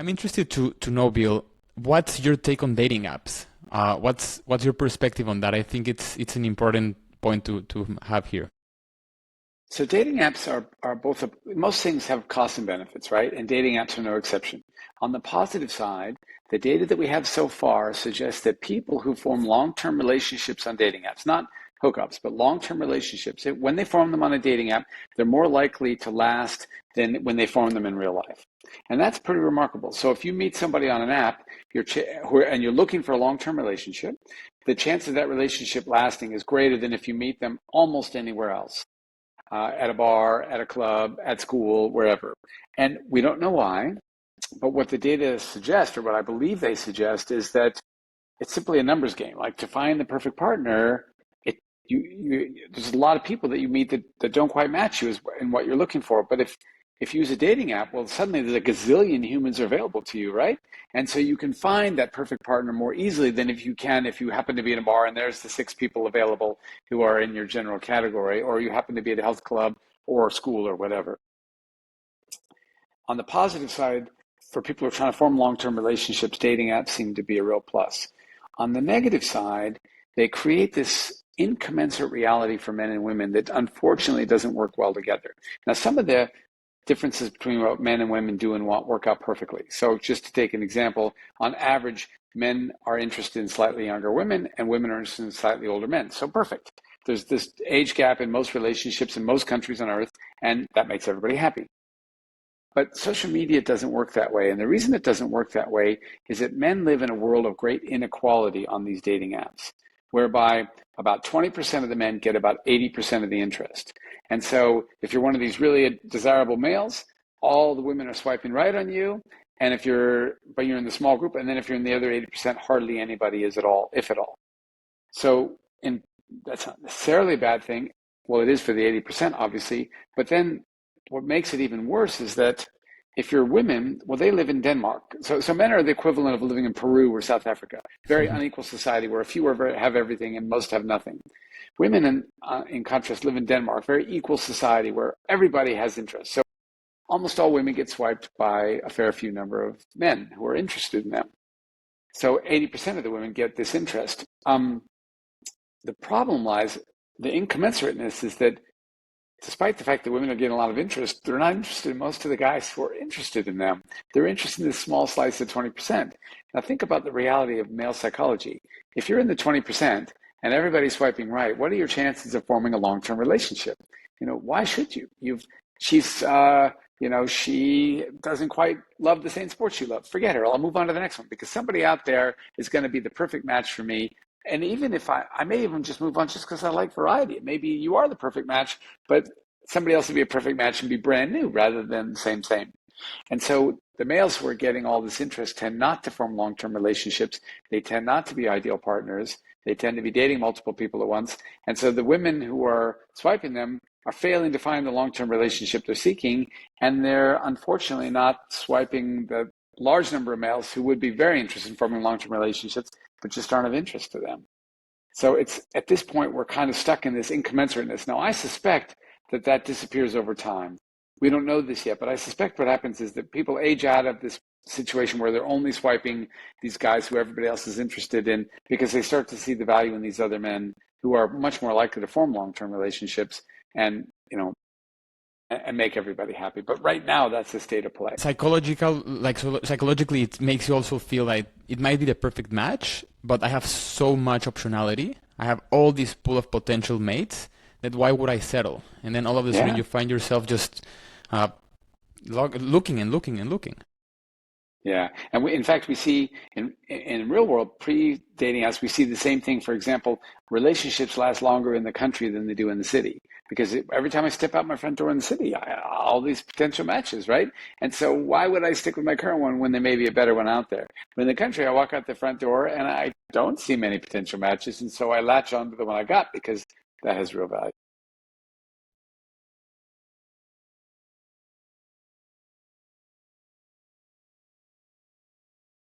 I'm interested to know, Bill, what's your take on dating apps? What's your perspective on that? I think it's an important point to have here. So dating apps are both, most things have costs and benefits, right? And dating apps are no exception. On the positive side, the data that we have so far suggests that people who form long-term relationships on dating apps, not hookups, but long-term relationships, when they form them on a dating app, they're more likely to last than when they form them in real life. And that's pretty remarkable. So if you meet somebody on an app and you're looking for a long-term relationship, the chance of that relationship lasting is greater than if you meet them almost anywhere else. At a bar, at a club, at school, wherever. And we don't know why, but what the data suggest, or what I believe they suggest, is that it's simply a numbers game. Like, to find the perfect partner, there's a lot of people that you meet that don't quite match you in what you're looking for. But if you use a dating app, well, suddenly there's a gazillion humans are available to you, right? And so you can find that perfect partner more easily than if you happen to be in a bar and there's the 6 people available who are in your general category, or you happen to be at a health club or school or whatever. On the positive side, for people who are trying to form long-term relationships, dating apps seem to be a real plus. On the negative side, they create this incommensurate reality for men and women that unfortunately doesn't work well together. Now, some of the differences between what men and women do and what work out perfectly. So just to take an example, on average, men are interested in slightly younger women and women are interested in slightly older men. So perfect. There's this age gap in most relationships in most countries on earth, and that makes everybody happy. But social media doesn't work that way. And the reason it doesn't work that way is that men live in a world of great inequality on these dating apps, whereby about 20% of the men get about 80% of the interest. And so if you're one of these really desirable males, all the women are swiping right on you. And but you're in the small group. And then if you're in the other 80%, hardly anybody is at all, if at all. So that's not necessarily a bad thing. Well, it is for the 80%, obviously. But then what makes it even worse is that if you're women, well, they live in Denmark. So men are the equivalent of living in Peru or South Africa. Very unequal society where a few have everything and most have nothing. Women, in contrast, live in Denmark, very equal society where everybody has interest. So almost all women get swiped by a fair few number of men who are interested in them. So 80% of the women get this interest. The problem lies, the incommensurateness is that despite the fact that women are getting a lot of interest, they're not interested in most of the guys who are interested in them. They're interested in this small slice of 20%. Now think about the reality of male psychology. If you're in the 20% and everybody's swiping right, what are your chances of forming a long-term relationship? Why should you? She doesn't quite love the same sports you love. Forget her. I'll move on to the next one because somebody out there is going to be the perfect match for me. And even if I may even just move on just because I like variety. Maybe you are the perfect match, but somebody else would be a perfect match and be brand new rather than the same. And so the males who are getting all this interest tend not to form long-term relationships. They tend not to be ideal partners. They tend to be dating multiple people at once. And so the women who are swiping them are failing to find the long-term relationship they're seeking. And they're unfortunately not swiping the large number of males who would be very interested in forming long-term relationships, but just aren't of interest to them. So it's at this point, we're kind of stuck in this incommensurateness. Now, I suspect that disappears over time. We don't know this yet, but I suspect what happens is that people age out of this situation where they're only swiping these guys who everybody else is interested in because they start to see the value in these other men who are much more likely to form long-term relationships and make everybody happy. But right now, that's the state of play. Psychologically, it makes you also feel like it might be the perfect match, but I have so much optionality. I have all this pool of potential mates that why would I settle? And then all of a sudden you find yourself just looking and looking and looking. Yeah, and in fact, we see in real world, pre-dating apps, we see the same thing. For example, relationships last longer in the country than they do in the city. Because every time I step out my front door in the city, all these potential matches, right? And so why would I stick with my current one when there may be a better one out there? But in the country, I walk out the front door and I don't see many potential matches. And so I latch on to the one I got because that has real value.